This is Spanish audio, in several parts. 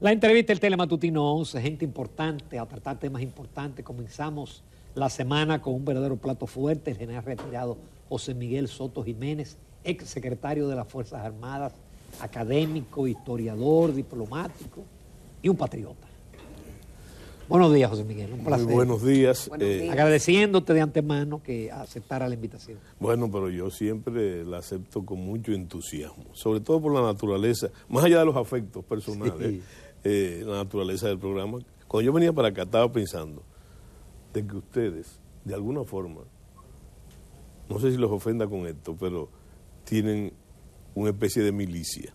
La entrevista del Telematutino 11, gente importante, a tratar temas importantes. Comenzamos la semana con un verdadero plato fuerte, el general retirado José Miguel Soto Jiménez, ex secretario de las Fuerzas Armadas, académico, historiador, diplomático y un patriota. Buenos días, José Miguel, un placer. Muy buenos días. Agradeciéndote de antemano que aceptara la invitación. Bueno, pero yo siempre la acepto con mucho entusiasmo, sobre todo por la naturaleza, más allá de los afectos personales, la naturaleza del programa. Cuando yo venía para acá estaba pensando de que ustedes, de alguna forma, no sé si los ofenda con esto, pero tienen una especie de milicia,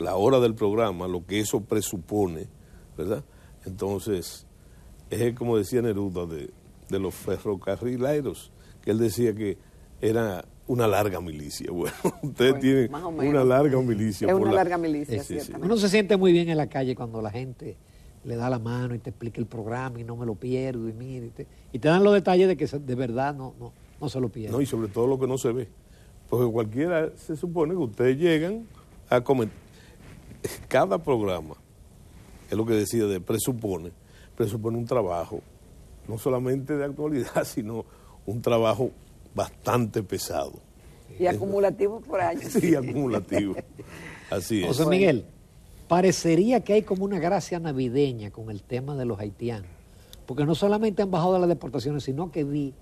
la hora del programa, lo que eso presupone, ¿verdad? Entonces, es como decía Neruda de los ferrocarrileros, que él decía que era una larga milicia. Bueno, ustedes tienen una larga milicia. Es una larga milicia, sí. Uno se siente muy bien en la calle cuando la gente le da la mano y te explica el programa y no me lo pierdo y mire, y te dan los detalles de que de verdad no se lo pierden. No, y sobre todo lo que no se ve. Porque cualquiera se supone que ustedes llegan a comentar. Cada programa, es lo que decía, presupone un trabajo, no solamente de actualidad, sino un trabajo bastante pesado. Y acumulativo por años. Sí, acumulativo. Así es. José Miguel, parecería que hay como una gracia navideña con el tema de los haitianos, porque no solamente han bajado de las deportaciones, sino que vi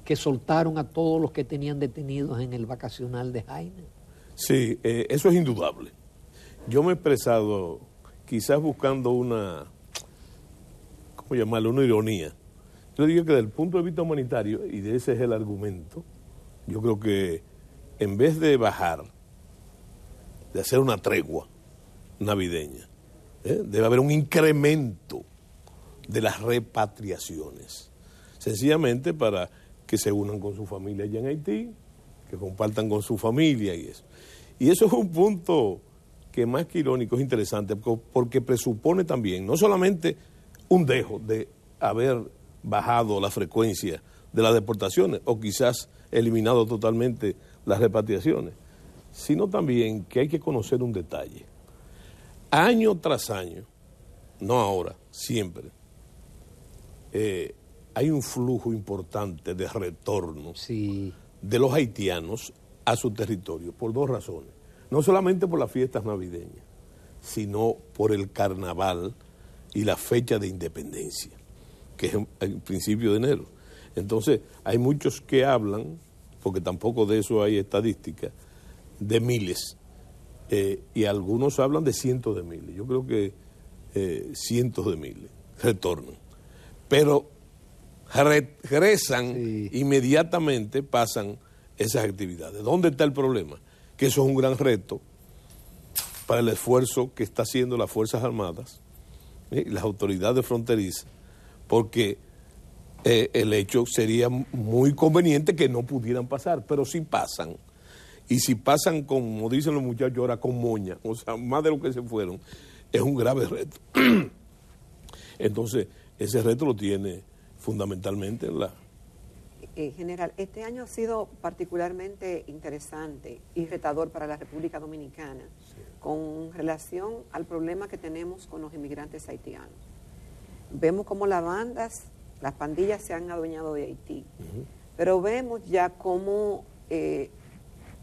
que soltaron a todos los que tenían detenidos en el vacacional de Jaina. Sí, eso es indudable. Yo me he expresado quizás buscando una ironía. Yo digo que desde el punto de vista humanitario, y de ese es el argumento, yo creo que en vez de bajar, de hacer una tregua navideña, debe haber un incremento de las repatriaciones, sencillamente para que se unan con su familia allá en Haití, que compartan con su familia y eso. Y eso es un punto que más que irónico es interesante, porque presupone también no solamente un dejo de haber bajado la frecuencia de las deportaciones o quizás eliminado totalmente las repatriaciones, sino también que hay que conocer un detalle. Año tras año, no ahora, siempre, hay un flujo importante de retorno de los haitianos a su territorio por dos razones. No solamente por las fiestas navideñas, sino por el carnaval y la fecha de independencia, que es el principio de enero. Entonces, hay muchos que hablan, porque tampoco de eso hay estadística, de miles, y algunos hablan de cientos de miles. Yo creo que cientos de miles retornan. Pero regresan inmediatamente, pasan esas actividades. ¿Dónde está el problema? Que eso es un gran reto para el esfuerzo que está haciendo las Fuerzas Armadas y las autoridades fronterizas, porque el hecho sería muy conveniente que no pudieran pasar, pero sí pasan. Y si pasan, como dicen los muchachos ahora, con moña, o sea, más de lo que se fueron, es un grave reto. Entonces, ese reto lo tiene fundamentalmente la... General, este año ha sido particularmente interesante y retador para la República Dominicana con relación al problema que tenemos con los inmigrantes haitianos. Vemos cómo las pandillas se han adueñado de Haití, pero vemos ya cómo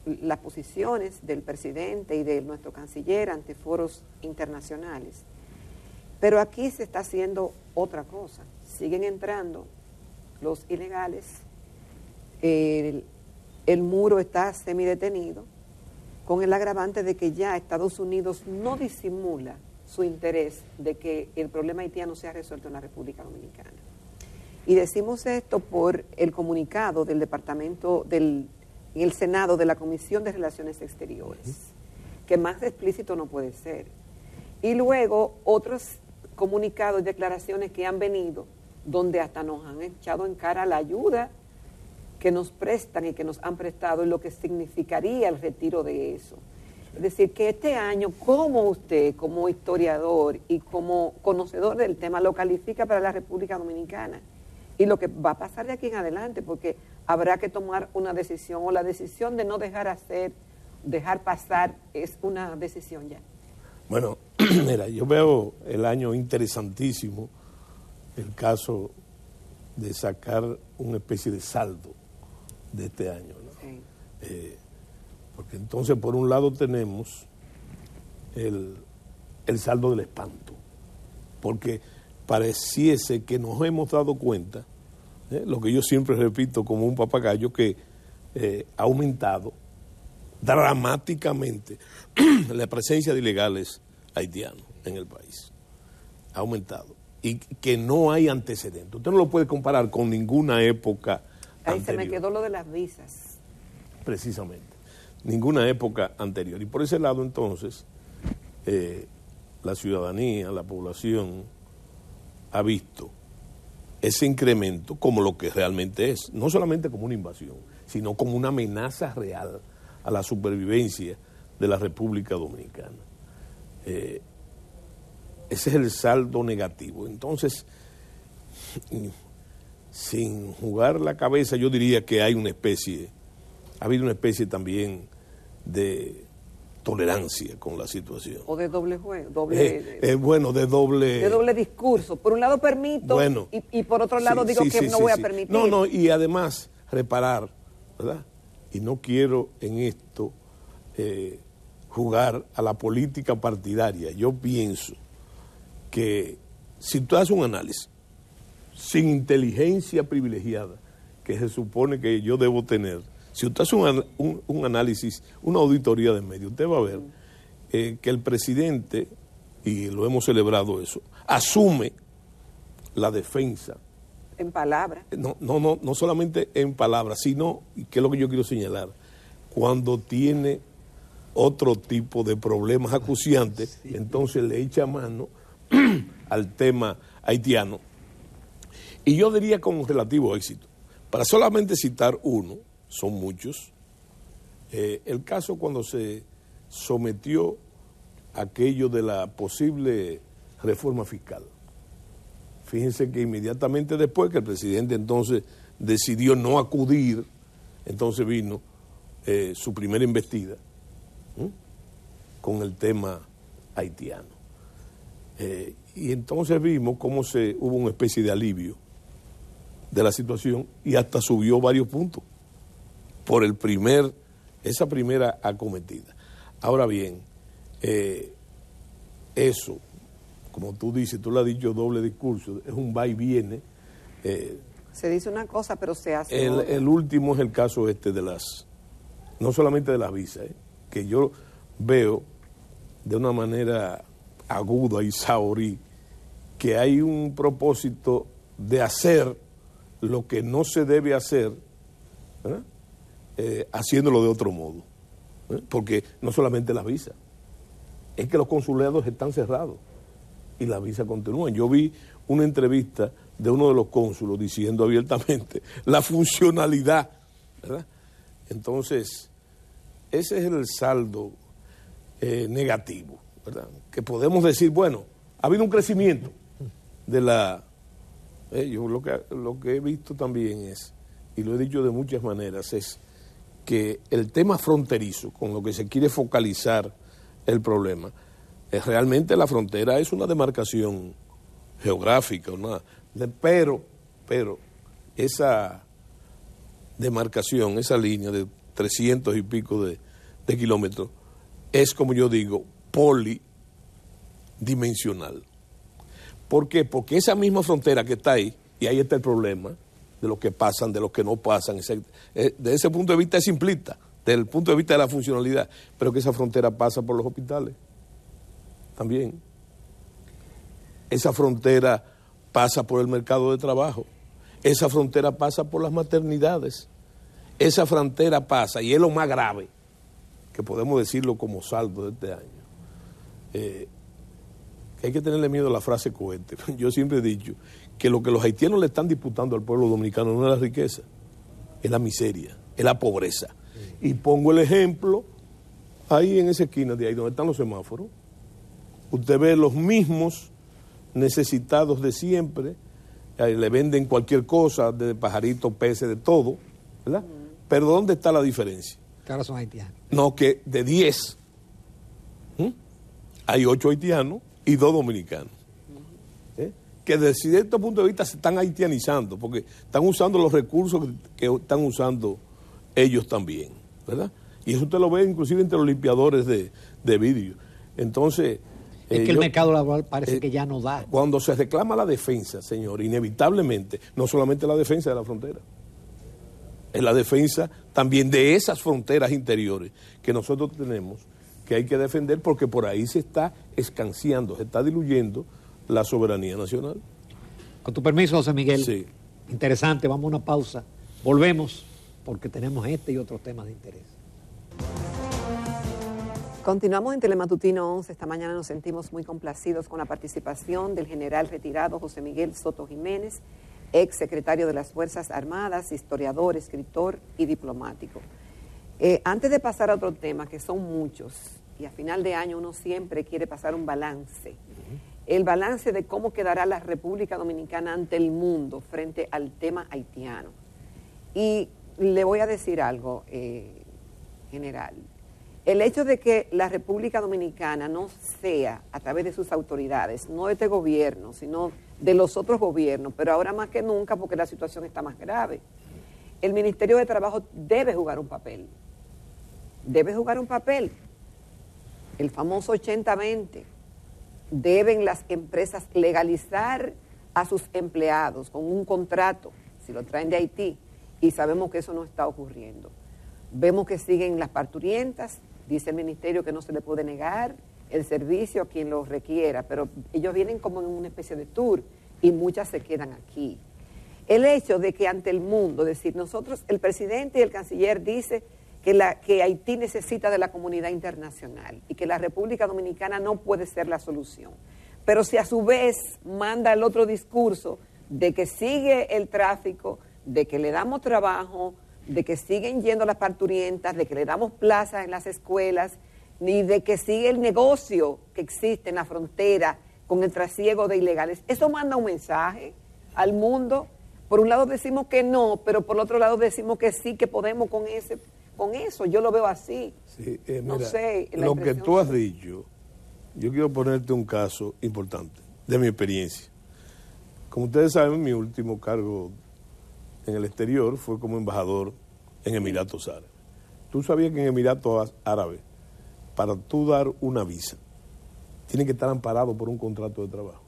las posiciones del presidente y de nuestro canciller ante foros internacionales. Pero aquí se está haciendo otra cosa. Siguen entrando los ilegales. El muro está semidetenido, con el agravante de que ya Estados Unidos no disimula su interés de que el problema haitiano sea resuelto en la República Dominicana. Y decimos esto por el comunicado del Departamento en el Senado de la Comisión de Relaciones Exteriores, que más explícito no puede ser. Y luego otros comunicados y declaraciones que han venido, donde hasta nos han echado en cara la ayuda que nos prestan y que nos han prestado y lo que significaría el retiro de eso. Es decir, que este año, ¿cómo usted, como historiador y como conocedor del tema, lo califica para la República Dominicana? Y lo que va a pasar de aquí en adelante, porque habrá que tomar una decisión, o la decisión de no dejar hacer dejar pasar es una decisión ya? Bueno, mira, yo veo el año interesantísimo, el caso de sacar una especie de saldo de este año, ¿no? Sí. Porque entonces por un lado tenemos el saldo del espanto, porque pareciese que nos hemos dado cuenta, lo que yo siempre repito como un papagayo, que ha aumentado dramáticamente la presencia de ilegales haitianos en el país. Ha aumentado. Y que no hay antecedentes. Usted no lo puede comparar con ninguna época anterior. Se me quedó lo de las visas. Precisamente. Ninguna época anterior. Y por ese lado, entonces, la ciudadanía, la población, ha visto ese incremento como lo que realmente es. No solamente como una invasión, sino como una amenaza real a la supervivencia de la República Dominicana. Ese es el saldo negativo. Entonces, sin jugar la cabeza, yo diría que hay ha habido una especie también de tolerancia con la situación. O de doble juego, de doble discurso. Por un lado permito, bueno, y por otro lado digo que no voy a permitir. No, y además reparar, ¿verdad? Y no quiero en esto jugar a la política partidaria. Yo pienso que si tú haces un análisis sin inteligencia privilegiada, que se supone que yo debo tener, si usted hace un análisis, una auditoría de medios, usted va a ver que el presidente, y lo hemos celebrado eso, asume la defensa. En palabras. No solamente en palabras, sino, y que es lo que yo quiero señalar, cuando tiene otro tipo de problemas acuciantes, sí, entonces le echa mano al tema haitiano. Y yo diría con relativo éxito, para solamente citar uno, son muchos, el caso cuando se sometió aquello de la posible reforma fiscal. Fíjense que inmediatamente después que el presidente entonces decidió no acudir, entonces vino su primera embestida con el tema haitiano. Y entonces vimos cómo hubo una especie de alivio de la situación y hasta subió varios puntos por esa primera acometida. Ahora bien, eso, como tú dices, tú lo has dicho, doble discurso, es un va y viene. Se dice una cosa, pero se hace otra. El último es el caso no solamente de las visas, que yo veo de una manera aguda y saorí, que hay un propósito de hacer lo que no se debe hacer, ¿verdad? Haciéndolo de otro modo, porque no solamente las visas, es que los consulados están cerrados y las visas continúan. Yo vi una entrevista de uno de los cónsulos diciendo abiertamente la funcionalidad, ¿verdad? Entonces, ese es el saldo negativo, ¿verdad? Que podemos decir, bueno, ha habido un crecimiento de yo lo que he visto también es, y lo he dicho de muchas maneras, es que el tema fronterizo, con lo que se quiere focalizar el problema, realmente la frontera es una demarcación geográfica, pero esa demarcación, esa línea de 300 y pico de kilómetros, es, como yo digo, polidimensional. ¿Por qué? Porque esa misma frontera que está ahí, y ahí está el problema, de los que pasan, de los que no pasan, de ese punto de vista es simplista, desde el punto de vista de la funcionalidad, pero que esa frontera pasa por los hospitales también. Esa frontera pasa por el mercado de trabajo, esa frontera pasa por las maternidades, esa frontera pasa, y es lo más grave, que podemos decirlo como saldo de este año, que hay que tenerle miedo a la frase cohete. Yo siempre he dicho que lo que los haitianos le están disputando al pueblo dominicano no es la riqueza, es la miseria, es la pobreza. Sí. Y pongo el ejemplo ahí en esa esquina de ahí donde están los semáforos. Usted ve los mismos necesitados de siempre, le venden cualquier cosa, de pajaritos, peces, de todo, ¿verdad? Pero ¿dónde está la diferencia? Que ahora son haitianos. No, que de 10 hay 8 haitianos y 2 dominicanos. Que desde cierto punto de vista se están haitianizando, porque están usando los recursos que están usando ellos también, ¿verdad? Y eso usted lo ve inclusive entre los limpiadores de vidrio. Entonces... Es que el mercado laboral parece que ya no da. Cuando se reclama la defensa, señor, inevitablemente, no solamente la defensa de la frontera, es la defensa también de esas fronteras interiores que nosotros tenemos, que hay que defender porque por ahí se está escanciando, se está diluyendo la soberanía nacional. Con tu permiso, José Miguel. Sí. Interesante, vamos a una pausa. Volvemos porque tenemos este y otros temas de interés. Continuamos en Telematutino 11. Esta mañana nos sentimos muy complacidos con la participación del general retirado José Miguel Soto Jiménez, ex secretario de las Fuerzas Armadas, historiador, escritor y diplomático. Antes de pasar a otro tema, que son muchos, y a final de año uno siempre quiere pasar un balance, el balance de cómo quedará la República Dominicana ante el mundo frente al tema haitiano. Y le voy a decir algo, general. El hecho de que la República Dominicana no sea, a través de sus autoridades, no de este gobierno, sino de los otros gobiernos, pero ahora más que nunca porque la situación está más grave, el Ministerio de Trabajo debe jugar un papel. Debe jugar un papel. El famoso 80-20. Deben las empresas legalizar a sus empleados con un contrato, si lo traen de Haití, y sabemos que eso no está ocurriendo. Vemos que siguen las parturientas, dice el ministerio que no se le puede negar el servicio a quien lo requiera, pero ellos vienen como en una especie de tour y muchas se quedan aquí. El hecho de que ante el mundo, es decir, nosotros, el presidente y el canciller dice que Haití necesita de la comunidad internacional y que la República Dominicana no puede ser la solución. Pero si a su vez manda el otro discurso de que sigue el tráfico, de que le damos trabajo, de que siguen yendo las parturientas, de que le damos plazas en las escuelas, ni de que sigue el negocio que existe en la frontera con el trasiego de ilegales. Eso manda un mensaje al mundo. Por un lado decimos que no, pero por otro lado decimos que sí, que podemos con eso. Yo lo veo así. Sí, no mira, sé. Lo que tú has dicho, yo quiero ponerte un caso importante de mi experiencia. Como ustedes saben, mi último cargo en el exterior fue como embajador en Emiratos Árabes. Tú sabías que en Emiratos Árabes, para tú dar una visa, tiene que estar amparado por un contrato de trabajo,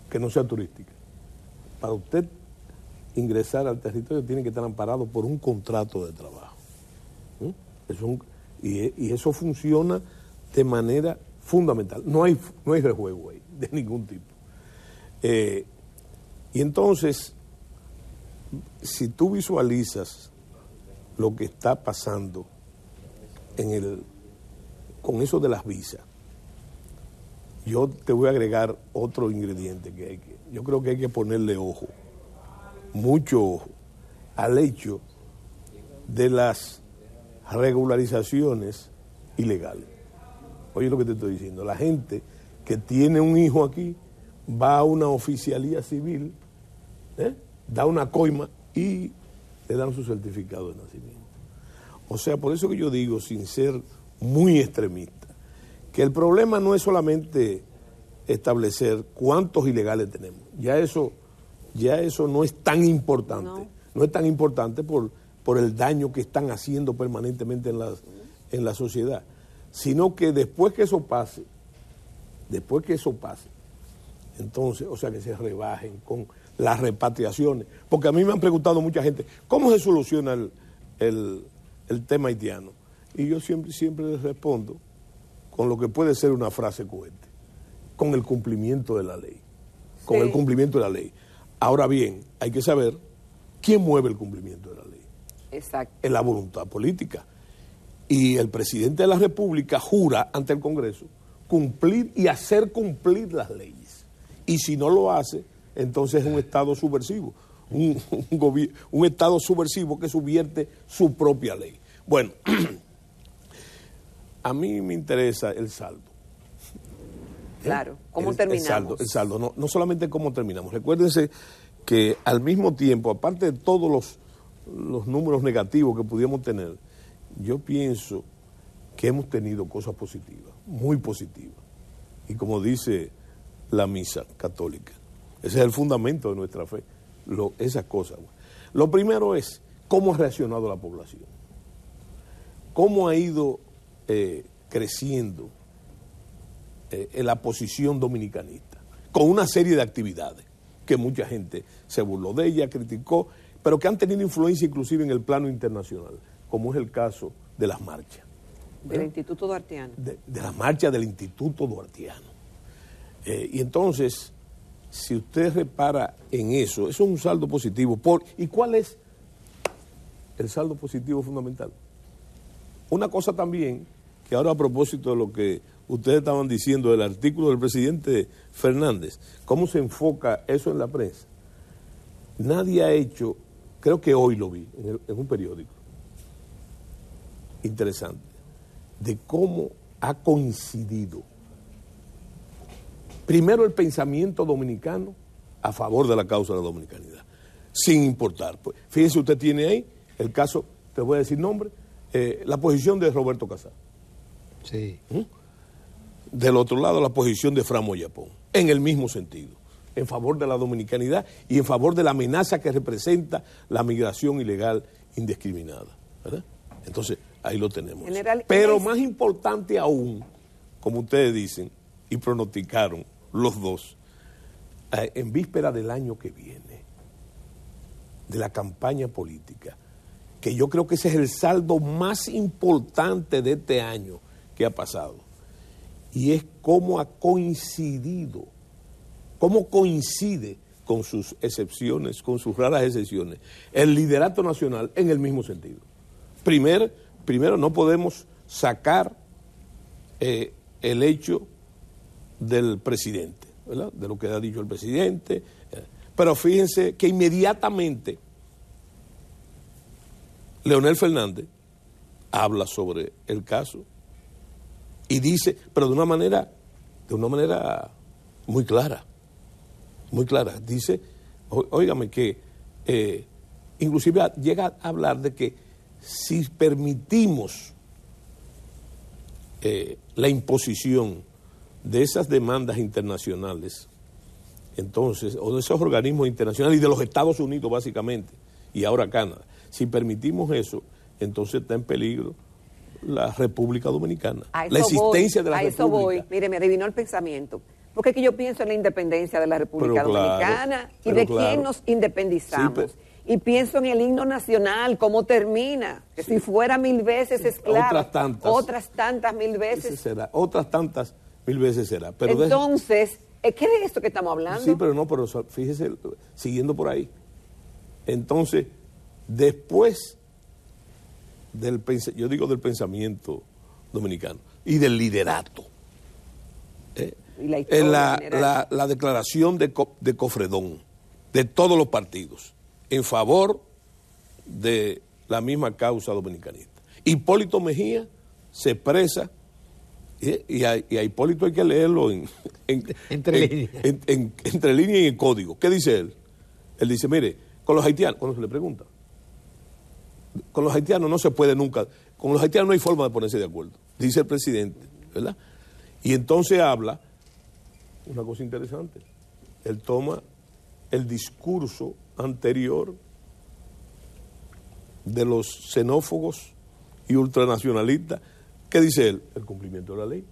que no sea turística. Para usted ingresar al territorio tiene que estar amparado por un contrato de trabajo. Y eso funciona de manera fundamental. No hay rejuego ahí, de ningún tipo. Y entonces, si tú visualizas lo que está pasando con eso de las visas, yo te voy a agregar otro ingrediente yo creo que hay que ponerle ojo, mucho ojo, al hecho de las regularizaciones ilegales. Oye lo que te estoy diciendo, la gente que tiene un hijo aquí va a una oficialía civil, da una coima y le dan su certificado de nacimiento. O sea, por eso que yo digo, sin ser muy extremista, que el problema no es solamente establecer cuántos ilegales tenemos. Ya eso no es tan importante. No es tan importante por el daño que están haciendo permanentemente en la sociedad. Sino que después que eso pase, entonces, o sea, que se rebajen con las repatriaciones. Porque a mí me han preguntado mucha gente, ¿cómo se soluciona el tema haitiano? Y yo siempre les respondo con lo que puede ser una frase coherente, con el cumplimiento de la ley. Con el cumplimiento de la ley. Ahora bien, hay que saber quién mueve el cumplimiento de la ley. Exacto. Es la voluntad política. Y el presidente de la República jura ante el Congreso cumplir y hacer cumplir las leyes. Y si no lo hace, entonces es un Estado subversivo. Un Estado subversivo que subvierte su propia ley. Bueno, a mí me interesa el saldo. Claro, ¿cómo terminamos? El saldo, no solamente cómo terminamos. Recuérdense que al mismo tiempo, aparte de todos los números negativos que pudiéramos tener, yo pienso que hemos tenido cosas positivas, muy positivas. Y como dice la misa católica, ese es el fundamento de nuestra fe, esas cosas. Lo primero es cómo ha reaccionado la población, cómo ha ido creciendo en la posición dominicanista, con una serie de actividades que mucha gente se burló de ella, criticó, pero que han tenido influencia inclusive en el plano internacional, como es el caso de las marchas. Del Instituto Duartiano. De las marchas del Instituto Duartiano. Y entonces, si usted repara en eso es un saldo positivo. ¿Y cuál es el saldo positivo fundamental? Una cosa también, que ahora a propósito de lo que ustedes estaban diciendo del artículo del presidente Fernández, ¿cómo se enfoca eso en la prensa? Nadie ha hecho, creo que hoy lo vi en un periódico, interesante, de cómo ha coincidido primero el pensamiento dominicano a favor de la causa de la dominicanidad, sin importar. Pues, fíjense, usted tiene ahí el caso, te voy a decir nombre, la posición de Roberto Casal. Sí. Del otro lado, la posición de Fran Moyapón, en el mismo sentido, en favor de la dominicanidad y en favor de la amenaza que representa la migración ilegal indiscriminada, ¿verdad? Entonces, ahí lo tenemos. General, pero más importante aún, como ustedes dicen y pronosticaron los dos, en víspera del año que viene, de la campaña política, que yo creo que ese es el saldo más importante de este año que ha pasado, y es cómo ha coincidido, cómo coincide con sus excepciones, con sus raras excepciones, el liderato nacional en el mismo sentido. Primero no podemos sacar el hecho del presidente, ¿verdad? De lo que ha dicho el presidente, pero fíjense que inmediatamente Leonel Fernández habla sobre el caso y dice, pero de una manera muy clara, dice, óigame, que inclusive llega a hablar de que si permitimos la imposición de esas demandas internacionales, entonces, o de esos organismos internacionales y de los Estados Unidos básicamente, y ahora Canadá, si permitimos eso, entonces está en peligro la República Dominicana, la existencia de la República. A eso voy, mire, me adivinó el pensamiento, porque es que yo pienso en la independencia de la República Dominicana y de quién nos independizamos. Sí, y pienso en el himno nacional, cómo termina, que sí, si fuera 1000 veces esclavo, otras tantas 1000 veces. Otras tantas 1000 veces será. Pero entonces, ¿qué es de esto que estamos hablando? Sí, pero fíjese, siguiendo por ahí. Entonces, después del pensamiento dominicano y del liderato, ¿Y la declaración de Cofredón, de todos los partidos, en favor de la misma causa dominicanista. Hipólito Mejía se expresa, y a Hipólito hay que leerlo entre líneas y en código. ¿Qué dice él? Él dice, mire, con los haitianos, cuando se le pregunta, con los haitianos no se puede nunca, con los haitianos no hay forma de ponerse de acuerdo, dice el presidente, ¿verdad? Y entonces habla una cosa interesante, él toma el discurso anterior de los xenófobos y ultranacionalistas. ¿Qué dice él? El cumplimiento de la ley.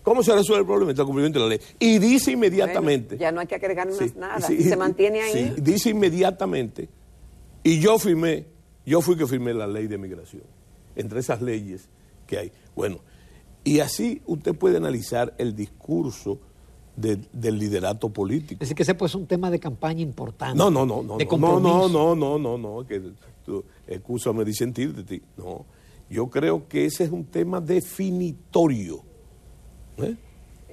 ¿Cómo se resuelve el problema? El cumplimiento de la ley. Y dice inmediatamente... Bueno, ya no hay que agregar más nada, se mantiene ahí. Sí, dice inmediatamente, y yo fui que firmé la ley de migración, entre esas leyes que hay. Bueno, y así usted puede analizar el discurso del liderato político. Es decir, que ese pues es un tema de campaña importante. No, de compromiso. no, que tú, excúsame disentir de ti. No, yo creo que ese es un tema definitorio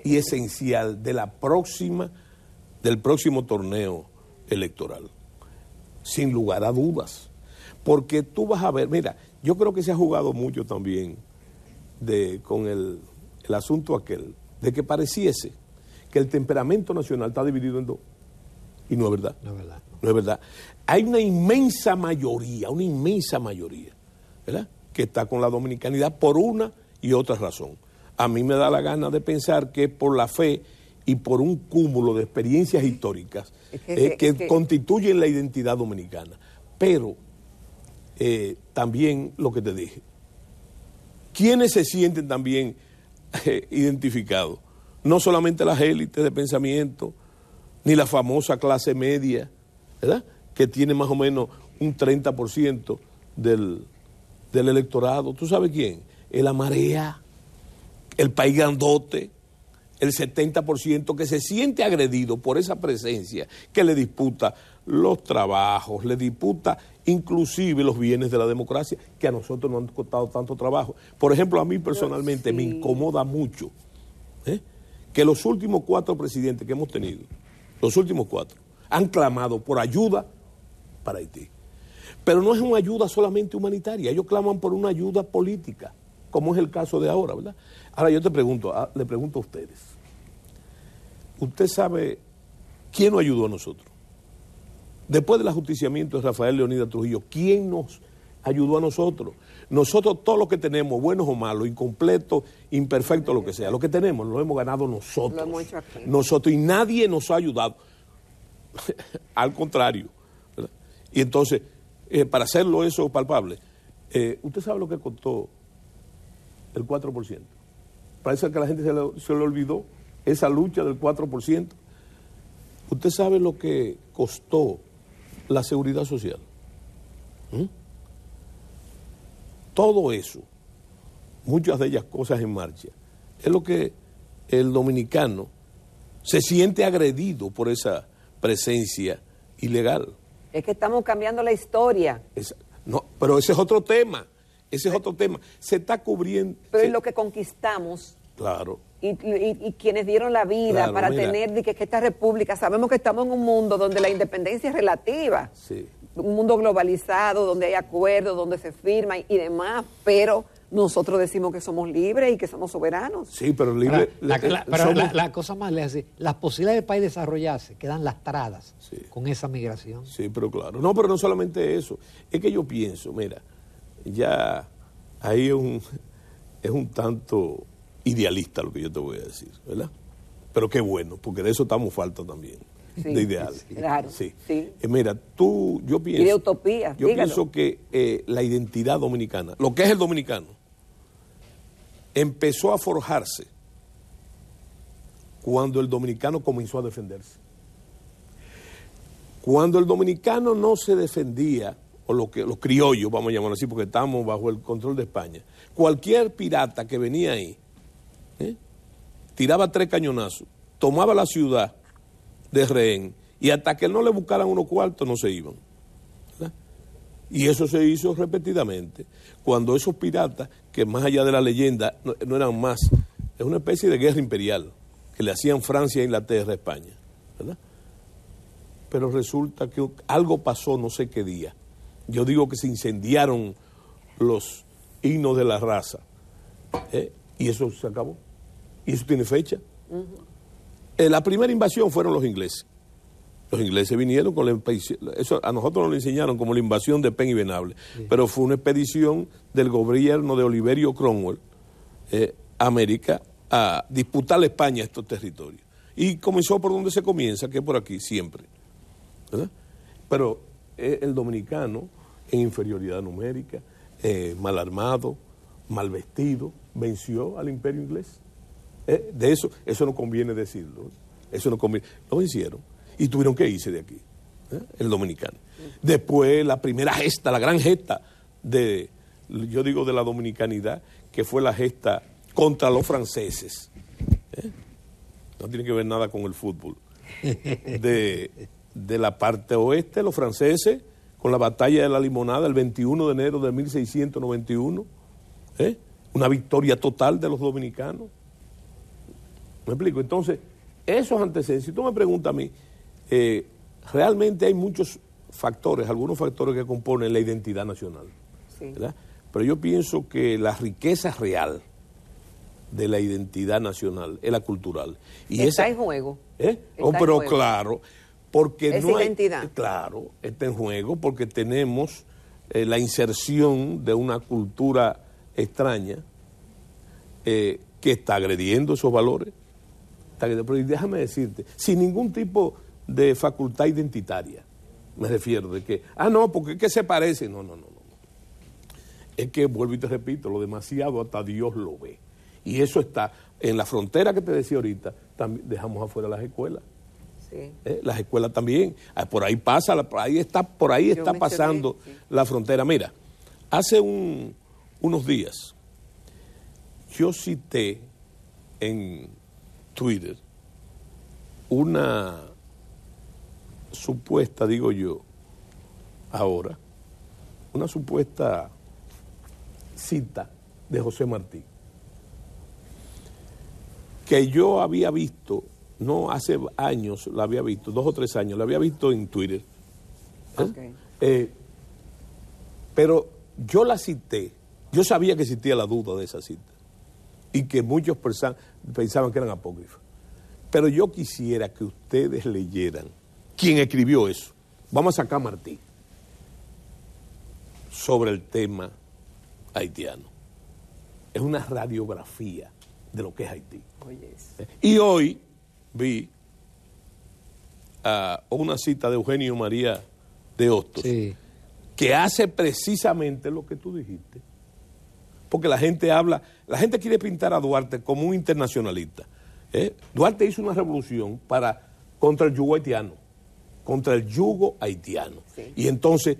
y esencial del próximo torneo electoral, sin lugar a dudas. Porque tú vas a ver, mira, yo creo que se ha jugado mucho también con el asunto aquel, de que pareciese que el temperamento nacional está dividido en dos. Y no es verdad. No es verdad. Hay una inmensa mayoría, ¿verdad?, que está con la dominicanidad por una y otra razón. A mí me da la gana de pensar que por la fe y por un cúmulo de experiencias históricas que constituyen la identidad dominicana. Pero también lo que te dije, ¿quiénes se sienten también identificados? No solamente las élites de pensamiento, ni la famosa clase media, ¿verdad?, que tiene más o menos un 30% del electorado. ¿Tú sabes quién? La marea, el país grandote, el 70% que se siente agredido por esa presencia que le disputa los trabajos, le disputa inclusive los bienes de la democracia, que a nosotros nos han costado tanto trabajo. Por ejemplo, a mí personalmente me incomoda mucho que los últimos 4 presidentes que hemos tenido, los últimos 4, han clamado por ayuda para Haití. Pero no es una ayuda solamente humanitaria, ellos claman por una ayuda política, como es el caso de ahora, ¿verdad? Ahora yo le pregunto a ustedes, ¿usted sabe quién nos ayudó a nosotros? Después del ajusticiamiento de Rafael Leónidas Trujillo, ¿quién nos ayudó a nosotros? Nosotros, todo lo que tenemos, buenos o malos, incompletos, imperfectos, lo que sea, lo que tenemos lo hemos ganado nosotros. Lo hemos hecho aquí. Nosotros, y nadie nos ha ayudado. Al contrario, ¿verdad? Y entonces, para hacerlo eso palpable, ¿usted sabe lo que costó el 4%? Parece que a la gente se le olvidó esa lucha del 4%. ¿Usted sabe lo que costó la seguridad social? Todo eso, muchas de ellas cosas en marcha, es lo que el dominicano se siente agredido por esa presencia ilegal. Es que estamos cambiando la historia. No, pero ese es otro tema. Ese es otro tema. Se está cubriendo. Pero es lo que conquistamos. Claro. Y quienes dieron la vida para tener que esta república. Sabemos que estamos en un mundo donde la independencia es relativa. Sí. Un mundo globalizado, donde hay acuerdos, donde se firma y demás, pero nosotros decimos que somos libres y que somos soberanos. Sí, pero libres. La cosa más lejos, las posibilidades del país de desarrollarse quedan lastradas con esa migración. Sí, pero claro. No, pero no solamente eso. Es que yo pienso, mira, ya ahí es un tanto idealista lo que yo te voy a decir, ¿verdad? Pero qué bueno, porque de eso estamos falta también. Sí, de ideales. Sí, claro. Sí. Sí. Mira, yo pienso. Y de utopía. Yo pienso que la identidad dominicana, lo que es el dominicano, empezó a forjarse cuando el dominicano comenzó a defenderse. Cuando el dominicano no se defendía, o los criollos, vamos a llamarlo así, porque estamos bajo el control de España, cualquier pirata que venía ahí, tiraba 3 cañonazos, tomaba la ciudad de rehén, y hasta que no le buscaran unos cuartos no se iban, ¿verdad? Y eso se hizo repetidamente, cuando esos piratas, que más allá de la leyenda, no eran más, es una especie de guerra imperial, que le hacían Francia, Inglaterra, España, ¿verdad? Pero resulta que algo pasó no sé qué día, yo digo que se incendiaron los himnos de la raza, y eso se acabó, y eso tiene fecha. La primera invasión fueron los ingleses. Los ingleses vinieron con la expedición, eso a nosotros nos lo enseñaron como la invasión de Pen y Venable, pero fue una expedición del gobierno de Oliverio Cromwell, América, a disputarle a España estos territorios. Y comenzó por donde se comienza, que es por aquí, siempre, ¿verdad? Pero el dominicano, en inferioridad numérica, mal armado, mal vestido, venció al imperio inglés. De eso no conviene decirlo, eso no conviene. Lo vencieron y tuvieron que irse de aquí, el dominicano. Después la primera gesta, la gran gesta yo digo de la dominicanidad, que fue la gesta contra los franceses. No tiene que ver nada con el fútbol. De la parte oeste, los franceses, con la batalla de la Limonada el 21 de enero de 1691, una victoria total de los dominicanos. ¿Me explico? Entonces, esos antecedentes, si tú me preguntas a mí, realmente hay muchos factores, algunos factores que componen la identidad nacional, ¿verdad? Pero yo pienso que la riqueza real de la identidad nacional es la cultural. Y está en juego. Pero claro, porque esa identidad. Claro, está en juego porque tenemos la inserción de una cultura extraña que está agrediendo esos valores. Pero déjame decirte, sin ningún tipo de facultad identitaria, me refiero, de que, no, porque es que se parece. No. Es que, vuelvo y te repito, lo demasiado hasta Dios lo ve. Y eso está en la frontera que te decía ahorita, también dejamos afuera las escuelas. Sí. Las escuelas también, por ahí pasa, por ahí está pasando la frontera. Mira, hace unos días yo cité en Twitter una supuesta, digo yo, ahora, una supuesta cita de José Martí, que yo había visto, no hace años la había visto, 2 o 3 años, la había visto en Twitter. Okay. Pero yo la cité, yo sabía que existía la duda de esa cita y que muchos pensaban que eran apócrifas. Pero yo quisiera que ustedes leyeran quién escribió eso. Vamos a sacar a Martí sobre el tema haitiano. Es una radiografía de lo que es Haití. Y hoy vi una cita de Eugenio María de Hostos, sí, que hace precisamente lo que tú dijiste. Porque la gente quiere pintar a Duarte como un internacionalista. Duarte hizo una revolución contra el yugo haitiano. Sí. Y entonces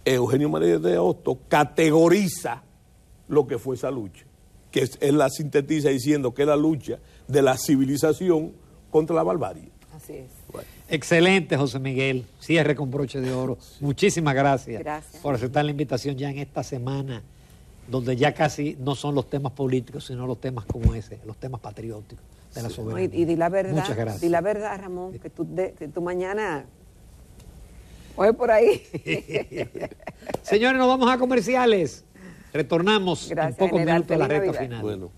Eugenio María de Hostos categoriza lo que fue esa lucha, que él la sintetiza diciendo que es la lucha de la civilización contra la barbarie. Así es. Bueno. Excelente, José Miguel. Cierre con broche de oro. Sí. Muchísimas gracias por aceptar la invitación ya en esta semana, donde ya casi no son los temas políticos, sino los temas como ese, los temas patrióticos de la soberanía. Y di la verdad, muchas gracias. Di la verdad, Ramón, que tú mañana coge por ahí. Señores, nos vamos a comerciales. Retornamos gracias, en pocos general, minutos a la recta Navidad. Final. Bueno.